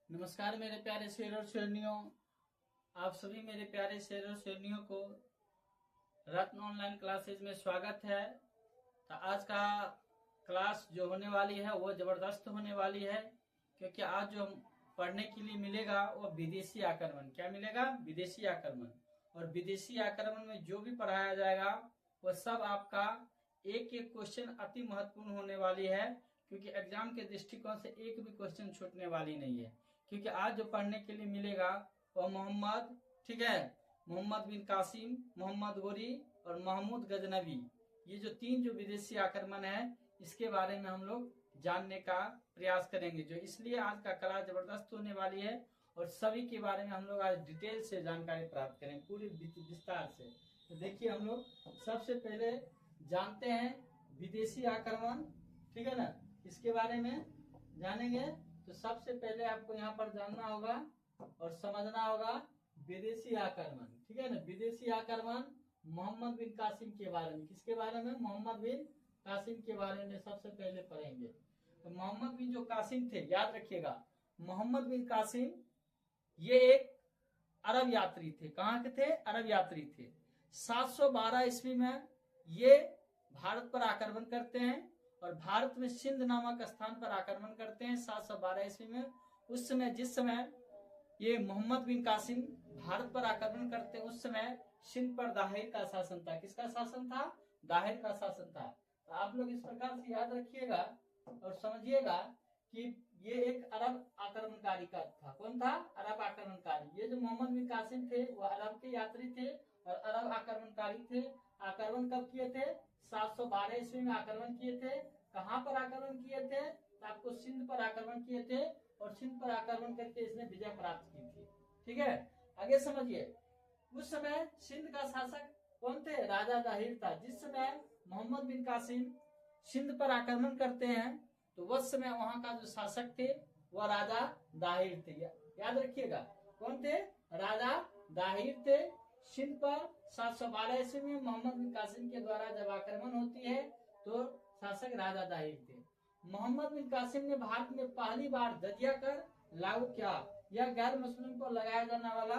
नमस्कार मेरे प्यारे शेर और शेरनियों, आप सभी मेरे प्यारे शेर और शेरनियों को रत्न ऑनलाइन क्लासेज में स्वागत है। तो आज का क्लास जो होने वाली है वो जबरदस्त होने वाली है, क्योंकि आज जो पढ़ने के लिए मिलेगा वो विदेशी आक्रमण। क्या मिलेगा? विदेशी आक्रमण। और विदेशी आक्रमण में जो भी पढ़ाया जाएगा वो सब आपका एक एक क्वेश्चन अति महत्वपूर्ण होने वाली है, क्योंकि एग्जाम के दृष्टिकोण से एक भी क्वेश्चन छूटने वाली नहीं है। क्योंकि आज जो पढ़ने के लिए मिलेगा वह मोहम्मद, ठीक है, मोहम्मद बिन कासिम, मोहम्मद गोरी और महमूद गजनबी, ये जो तीन जो विदेशी आक्रमण है इसके बारे में हम लोग जानने का प्रयास करेंगे। जो इसलिए आज का क्लास जबरदस्त होने वाली है और सभी के बारे में हम लोग आज डिटेल से जानकारी प्राप्त करेंगे, पूरी विस्तार से। तो देखिए, हम लोग सबसे पहले जानते हैं विदेशी आक्रमण, ठीक है ना, इसके बारे में जानेंगे। तो सबसे पहले आपको यहाँ पर जानना होगा और समझना होगा विदेशी आक्रमण, ठीक है ना। विदेशी आक्रमण मोहम्मद बिन कासिम के बारे में, किसके बारे में? मोहम्मद बिन कासिम के बारे में सबसे पहले पढ़ेंगे। तो मोहम्मद बिन जो कासिम थे, याद रखिएगा, मोहम्मद बिन कासिम ये एक अरब यात्री थे। कहाँ के थे? अरब यात्री थे। 712 ईस्वी में ये भारत पर आक्रमण करते हैं और भारत में सिंध नामक स्थान पर आक्रमण करते हैं 712 ईस्वी में। उस समय, जिस समय ये मोहम्मद बिन कासिम भारत पर आक्रमण करते हैं, उस समय सिंध पर दाहिर का शासन था। किसका शासन था? दाहिर का शासन था। तो आप लोग इस प्रकार से याद रखिएगा और समझिएगा कि ये एक अरब आक्रमणकारी का था। कौन था? अरब आक्रमणकारी। ये जो मोहम्मद बिन कासिम थे वो अरब के यात्री थे और अरब आक्रमणकारी थे। आक्रमण कब किए थे? 712 ईस्वी में आक्रमण किए थे। कहाँ पर आक्रमण किए थे? तो आपको सिंध पर आक्रमण किए थे और सिंध पर आक्रमण करके इसने विजय प्राप्त की थी, ठीक है। आगे समझिए, उस समय सिंध का शासक कौन थे? राजा दाहिर था। जिस समय मोहम्मद बिन कासिम सिंध पर आक्रमण करते हैं तो उस समय वहां का जो शासक थे वह राजा दाहिर थे। याद रखिएगा, कौन थे? राजा दाहिर थे। सिंध पर 712 ईस्वी में मोहम्मद बिन कासिम के द्वारा जब आक्रमण होती है तो शासक राजा दाहिर थे। मोहम्मद बिन कासिम ने भारत में पहली बार जजिया कर लागू किया। यह गैर मुस्लिम पर लगाया जाने वाला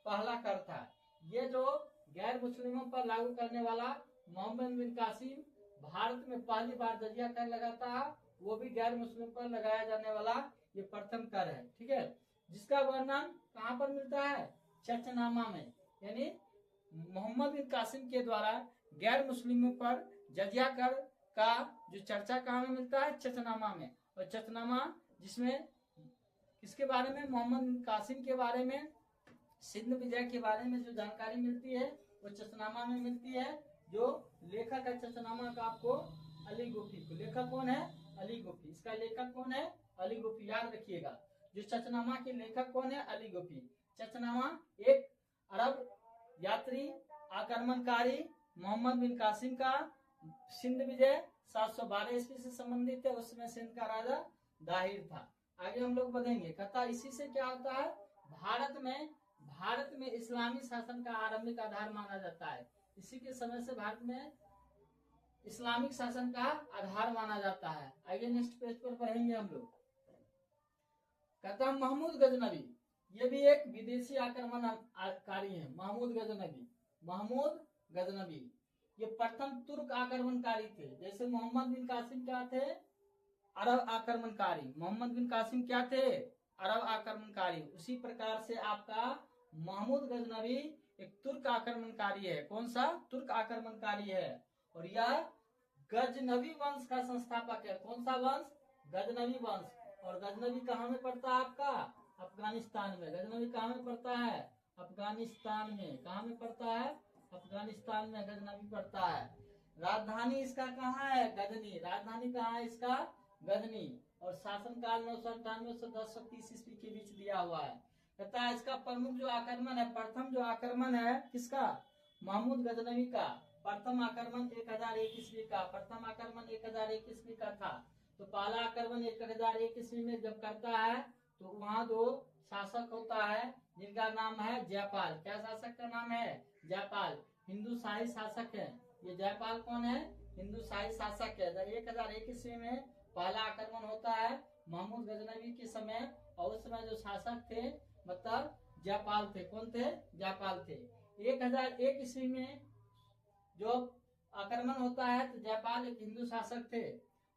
पहला कर था। ये जो गैर मुस्लिमों पर लागू करने वाला मोहम्मद बिन कासिम भारत में पहली बार जजिया कर लगाता है, वो भी गैर मुस्लिम पर लगाया जाने वाला ये प्रथम कर है, ठीक है। जिसका वर्णन कहाँ पर मिलता है? चचनामा में। यानी मोहम्मद बिन कासिम के द्वारा गैर मुस्लिमों पर जजिया कर का जो चर्चा कहाँ में मिलता है? चचनामा में। और चचनामा जिसमें किसके बारे में? मोहम्मद बिन कासिम के बारे में, सिंध विजय के बारे में जो जानकारी मिलती है वो चचनामा में मिलती है। जो लेखक है चचनामा का आपको अली गुफी। लेखक कौन है? अली गुफी। इसका लेखक कौन है? अली गुफी। याद रखिएगा, जो चचनामा के लेखक कौन है? अली गुफी। चचनामा एक अरब यात्री आक्रमणकारी मोहम्मद बिन कासिम का सिंध विजय 712 ईस्वी से संबंधित है। उसमें सिंध का राजा दाहिर था। आगे हम लोग बढ़ेंगे। कहता इसी से क्या होता है? भारत में इस्लामी शासन का आरंभिक आधार माना जाता है। इसी के समय से भारत में इस्लामिक शासन का आधार माना जाता है। आगे नेक्स्ट पेज पर पढ़ेंगे हम लोग। कहता महमूद गजनबी, ये भी एक विदेशी आक्रमणकारी है। महमूद गजनबी ये प्रथम तुर्क आक्रमणकारी थे। जैसे मोहम्मद बिन कासिम क्या थे? अरब आक्रमणकारी। मोहम्मद बिन कासिम क्या थे? अरब आक्रमणकारी। उसी प्रकार से आपका महमूद गजनबी एक तुर्क आक्रमणकारी है। कौन सा? तुर्क आक्रमणकारी है। और यह गजनबी वंश का संस्थापक है। कौन सा वंश? गजनबी वंश। और गजनबी कहाँ में पड़ता है आपका? अफगानिस्तान में। गजनबी कहाँ में पड़ता है? अफगानिस्तान में। कहाँ में पड़ता है? अफगानिस्तान में गजनबी पड़ता है। राजधानी इसका कहाँ है? गजनी। राजधानी कहाँ है इसका? गजनी। और शासनकाल 998 से 1030 ईस्वी के बीच दिया हुआ है। कहता है इसका प्रमुख जो आक्रमण है, प्रथम जो आक्रमण है किसका? महमूद गजनबी का। प्रथम आक्रमण 1001 ईस्वी का। प्रथम आक्रमण 1001 ईस्वी का था। तो पहला आक्रमण 1001 ईस्वी में जब करता है तो वहां दो शासक होता है जिनका नाम है जयपाल। क्या शासक का नाम है? जयपाल। हिंदू शाही शासक है। ये जयपाल कौन है? हिंदू शाही शासक है। 1001 ईस्वी में पहला आक्रमण होता है महमूद गजनबी के समय और उस समय जो शासक थे मतलब जयपाल थे। कौन थे? जयपाल थे। 1001 ईस्वी में जो आक्रमण होता है तो जयपाल एक हिंदू शासक थे।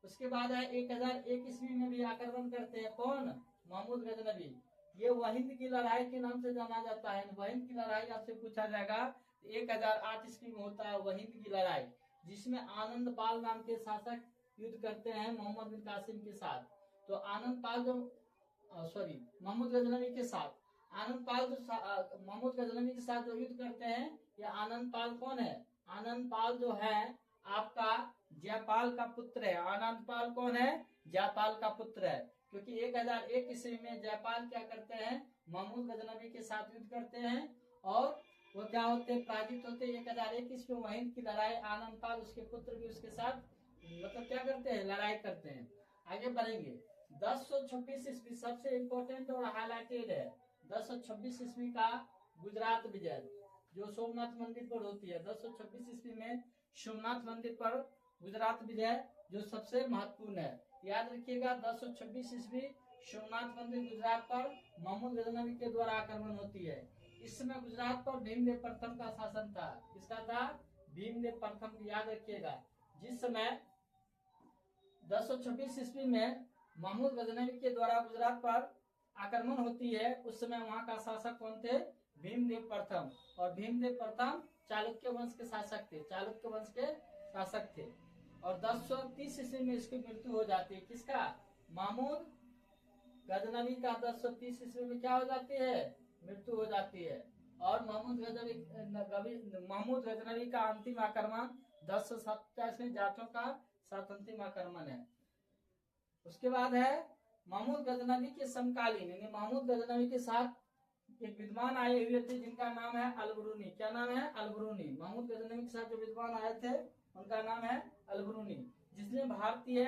उसके बाद है 1001 ईस्वी में भी आक्रमण करते हैं। कौन? महमूद गजनवी। ये वहिंद की लड़ाई के नाम से जाना जाता है। वहिंद की लड़ाई आपसे पूछा जाएगा। 1008 ईस्वी में होता है वहिंद की लड़ाई, जिसमें आनंद पाल नाम के शासक युद्ध करते हैं मोहम्मद बिन कासिम के साथ। तो आनंद पाल जो महमूद गजनवी के साथ, आनंद पाल जो महमूद गजनवी के साथ जो युद्ध करते हैं, ये आनंद पाल कौन है? आनंद पाल जो है आपका जयपाल का पुत्र है। आनंद पाल कौन है? जयपाल का पुत्र है। क्योंकि 1001 ईस्वी में जयपाल क्या करते हैं? महमूद गजनवी के साथ युद्ध करते हैं और वो क्या होते हैं? पराजित होते हैं। 1001 ईस्वी में वहिंद की लड़ाई, आनंद पाल उसके पुत्र भी उसके साथ मतलब क्या करते हैं? लड़ाई करते हैं। आगे बढ़ेंगे। 1026 ईस्वी सबसे इम्पोर्टेंट और हाईलाइटेड है। 1026 ईस्वी का गुजरात विजय जो सोमनाथ मंदिर पर होती है। 1026 ईस्वी में सोमनाथ मंदिर पर गुजरात विजय जो सबसे महत्वपूर्ण है। याद रखिएगा 1026 ईस्वी सोमनाथ मंदिर गुजरात पर महमूद गजनवी के द्वारा आक्रमण होती है। इस समय गुजरात पर भीमदेव प्रथम का शासन था। किसका था? भीमदेव प्रथम। याद रखिएगा जिस समय 1026 ईस्वी में महमूद गजनवी के द्वारा गुजरात पर आक्रमण होती है, उस समय वहां का शासक कौन थे? भीमदेव प्रथम। और भीमदेव प्रथम चालुक्य वंश के शासक थे। चालुक्य वंश के शासक थे। और 1030 ईस्वी में इसकी मृत्यु हो जाती है। किसका? महमूद गजनवी का 1030 ईस्वी में क्या हो जाती है? मृत्यु हो जाती है। और महमूद गजनवी का अंतिम आक्रमण 1027 में जाटों का साथ अंतिम आक्रमण है। उसके बाद है महमूद गजनवी के समकालीन यानी महमूद गजनवी के साथ एक विद्वान आए हुए थे जिनका नाम है अलबरूनी। क्या नाम है? अलबरूनी। महमूद गजनवी के साथ जो विद्वान आए थे उनका नाम है अलबरूनी, जिसने भारतीय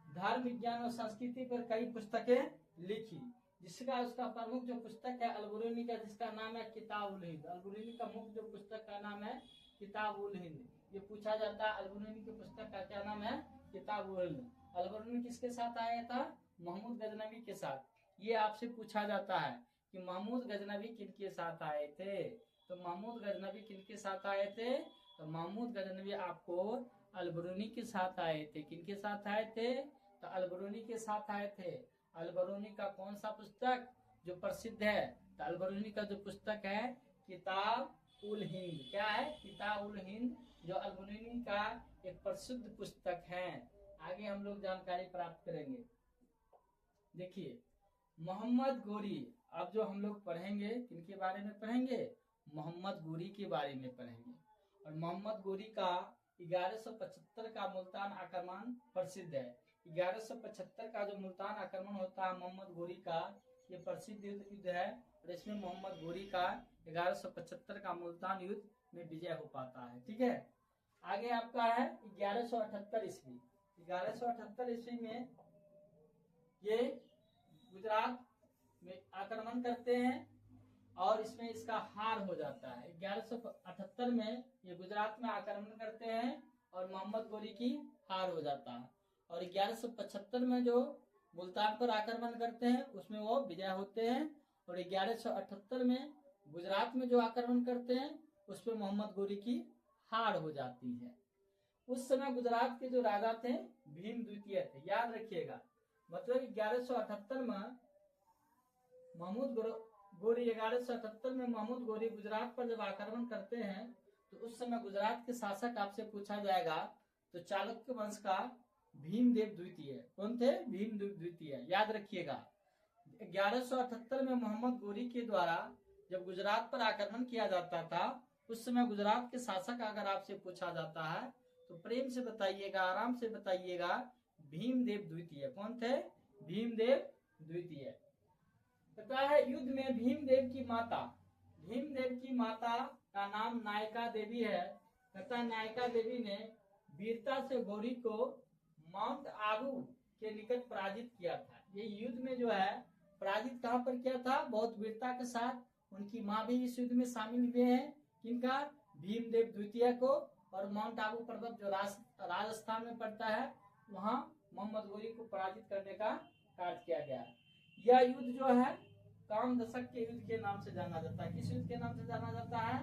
धर्म विज्ञान और संस्कृति पर कई पुस्तकें लिखी। जिसका उसका प्रमुख जो पुस्तक है अलबरूनी का, जिसका नाम है किताब उल हिंद। अलबरूनी का मुख्य जो पुस्तक का नाम है किताब उल हिंद। ये पूछा जाता है अलबरूनी की पुस्तक का क्या नाम है? किताब उल हिंद। अलबरूनी किसके साथ आया था? महमूद गजनवी के साथ। ये आपसे पूछा जाता है कि महमूद गजनवी किनके साथ आए थे। तो महमूद गजनवी किनके साथ आए थे? तो महमूद गजनवी आपको अलबरूनी के साथ आए थे। किनके साथ आए थे? तो अलबरूनी के साथ आए थे। अलबरूनी का कौन सा पुस्तक जो प्रसिद्ध है? तो अलबरूनी का जो पुस्तक है किताब उल हिंद। क्या है? किताब उल हिंद, जो अलबरूनी का एक प्रसिद्ध पुस्तक है। आगे हम लोग जानकारी प्राप्त करेंगे। देखिए मोहम्मद गोरी, अब जो हम लोग पढ़ेंगे किनके बारे में पढ़ेंगे? मोहम्मद गोरी के बारे में पढ़ेंगे। और मोहम्मद गोरी का 1175 का मुल्तान आक्रमण प्रसिद्ध है। 1175 का जो मुल्तान आक्रमण होता है मोहम्मद गोरी का, ये प्रसिद्ध युद्ध है। और इसमें मोहम्मद गोरी का 1175 का मुल्तान युद्ध में विजय हो पाता है। ठीक है। आगे आपका है 1178 ईस्वी। 1178 ईस्वी में ये गुजरात में आक्रमण करते हैं और इसमें इसका हार हो जाता है। 1178 में ये गुजरात में आक्रमण करते हैं और मोहम्मद गोरी की हार हो जाता है। और 1175 में जो मुल्तान पर आक्रमण करते हैं उसमें वो विजय होते हैं। और 1178 में गुजरात में जो आक्रमण करते हैं उसमें मोहम्मद गोरी की हार हो जाती है। उस समय गुजरात के जो राजा थे भीम द्वितीय थे। याद रखिएगा मतलब 1178 में महमूद गोरी 1178 में महमूद गोरी गुजरात पर जब आक्रमण करते हैं तो उस समय गुजरात के शासक आपसे पूछा जाएगा तो चालुक्य वंश का भीमदेव द्वितीय। कौन थे? भीमदेव द्वितीय। याद रखिएगा 1178 में मोहम्मद गोरी के द्वारा जब गुजरात पर आक्रमण किया जाता था उस समय गुजरात के शासक अगर आपसे पूछा जाता है तो प्रेम से बताइएगा, आराम से बताइएगा भीमदेव द्वितीय। कौन थे? भीमदेव द्वितीय। पता है युद्ध में भीमदेव की माता का नाम नायका देवी है। तथा नायका देवी ने वीरता से गौरी को माउंट आबू के निकट पराजित किया था। ये युद्ध में जो है पराजित कहाँ पर किया था? बहुत वीरता के साथ। उनकी माँ भी इस युद्ध में शामिल हुए हैं। किनका? भीमदेव द्वितीय को। और माउंट आबू पर्वत जो राजस्थान में पड़ता है वहां मोहम्मद गोरी को पराजित करने का कार्य किया गया। यह युद्ध जो है काम दशक के युद्ध के नाम से जाना जाता है। किस युद्ध के नाम से जाना जाता है?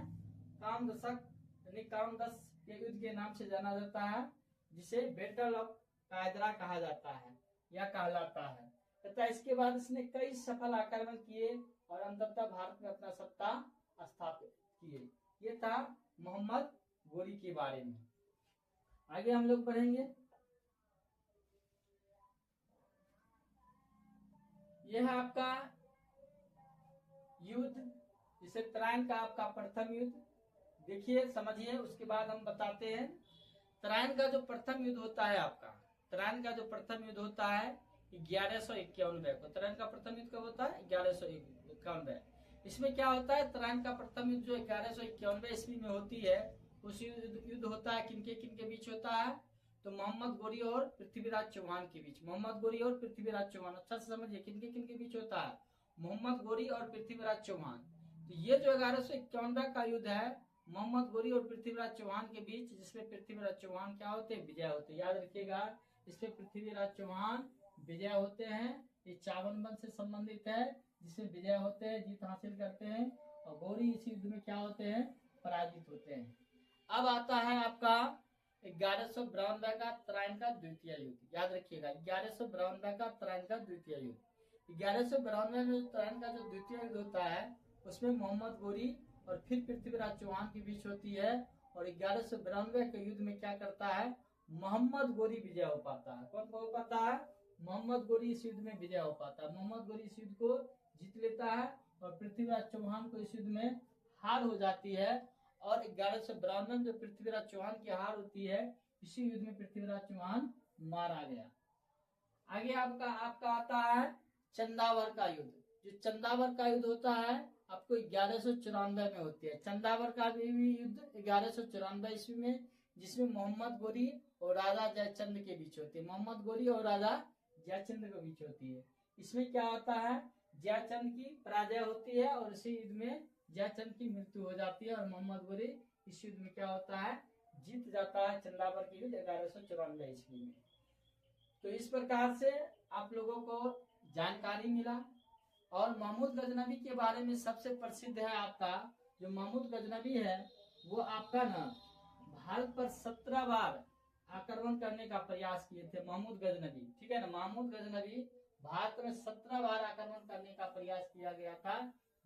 काम दशक यानी कामदश के युद्ध के नाम से जाना जाता है, जिसे बैटल ऑफ कायदरा कहा जाता है या कहलाता है। तथा इसके बाद इसने कई सफल आक्रमण किए और अंततः भारत में अपना सत्ता स्थापित किए। ये था मोहम्मद गोरी के बारे में। आगे हम लोग पढ़ेंगे। यह है आपका युद्ध, जिसे तराइन का आपका प्रथम युद्ध। देखिए समझिए, उसके बाद हम बताते हैं। तराइन का जो प्रथम युद्ध होता है आपका, तराइन का जो प्रथम युद्ध होता है 1191 को। तराइन का प्रथम युद्ध कब होता है? 1191। इसमें क्या होता है? तराइन का प्रथम युद्ध जो 1191 ईस्वी में होती है, उस युद्ध होता है किनके बीच होता है? तो मोहम्मद गोरी और पृथ्वीराज चौहान के बीच। मोहम्मद गोरी और पृथ्वीराज चौहान, अच्छा से समझिए, किनके बीच होता है? मोहम्मद गोरी और पृथ्वीराज चौहान। तो ये जो 1191 का युद्ध है मोहम्मद गोरी और पृथ्वीराज चौहान के बीच, जिसमें पृथ्वीराज चौहान क्या होते हैं? विजय होते हैं। याद रखिएगा, इसमें पृथ्वीराज चौहान विजय होते हैं। ये चावन वंश से संबंधित है, जिसमें विजय होते हैं, जीत हासिल करते हैं। और गौरी इस युद्ध में क्या होते हैं? पराजित होते हैं। अब आता है आपका 1192 का तराइन का द्वितीय युद्ध। याद रखिएगा, 1192 का तराइन का द्वितीय युद्ध। 1192 में तराइन का जो द्वितीय युद्ध होता है, उसमें मोहम्मद गोरी और फिर पृथ्वीराज चौहान के बीच होती है। और 1192 के युद्ध में क्या करता है? मोहम्मद गोरी विजय हो पाता है। कौन हो पाता है? मोहम्मद गोरी इस युद्ध में विजय हो पाता है। मोहम्मद गोरी इस युद्ध को जीत लेता है और पृथ्वीराज चौहान को इस युद्ध में हार हो जाती है। और 1192 में जो पृथ्वीराज चौहान की हार होती है, इसी युद्ध में पृथ्वीराज चौहान मारा गया। आगे आपका आता है चंदावर का युद्ध। जो चंदावर का युद्ध होता है आपको 1194 में होती है। चंदावर का भी युद्ध 1194 ईस्वी में, जिसमें मोहम्मद गोरी और राजा जयचंद के बीच होती है। मोहम्मद गोरी और राजा जयचंद के बीच होती है। इसमें क्या होता है? जयचंद की पराजय होती है और इसी युद्ध में जयचंद की मृत्यु हो जाती है और मोहम्मद गोरी इस युद्ध में क्या होता है? जीत जाता है। चंदावर की युद्ध 1194 ईस्वी में। तो इस प्रकार से आप लोगों को जानकारी मिला। और महमूद गजनबी के बारे में सबसे प्रसिद्ध है आपका, जो महमूद गजनबी है वो आपका ना भारत पर 17 बार आक्रमण करने का प्रयास किए थे। महमूद गजनबी, ठीक है ना, महमूद गजनबी भारत में 17 बार आक्रमण करने का प्रयास किया गया था।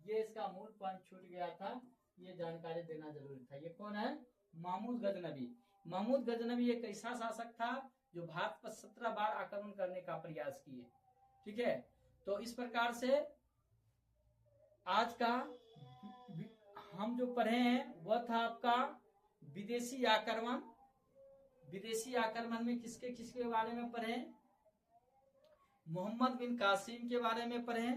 ये इसका मूल पॉइंट छूट गया था, ये जानकारी देना जरूरी था। ये कौन है? महमूद गजनबी। महमूद गजनबी एक ऐसा शासक था जो भारत पर 17 बार आक्रमण करने का प्रयास किए। ठीक है, तो इस प्रकार से आज का हम जो पढ़े हैं वह था आपका विदेशी आक्रमण। विदेशी आक्रमण में किसके किसके बारे में पढ़े? मोहम्मद बिन कासिम के बारे में पढ़े,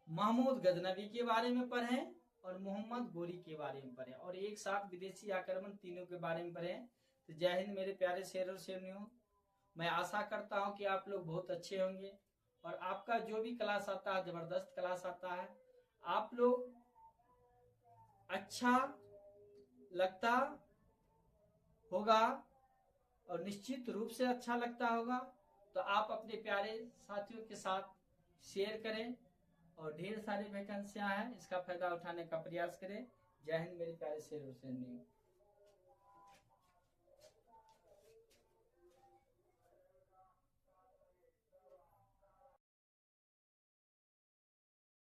महमूद गजनबी के बारे में पढ़े और मोहम्मद गोरी के बारे में पढ़े, और एक साथ विदेशी आक्रमण तीनों के बारे में पढ़े। तो जय हिंद मेरे प्यारे शेर और शेरनियों। मैं आशा करता हूं कि आप लोग बहुत अच्छे होंगे और आपका जो भी क्लास आता है जबरदस्त क्लास आता है। आप लोग अच्छा लगता होगा और निश्चित रूप से अच्छा लगता होगा, तो आप अपने प्यारे साथियों के साथ शेयर करें और ढेर सारी वैकेंसियां हैं, इसका फायदा उठाने का प्रयास करें। जय हिंद मेरे प्यारे शेर और शेरनियों।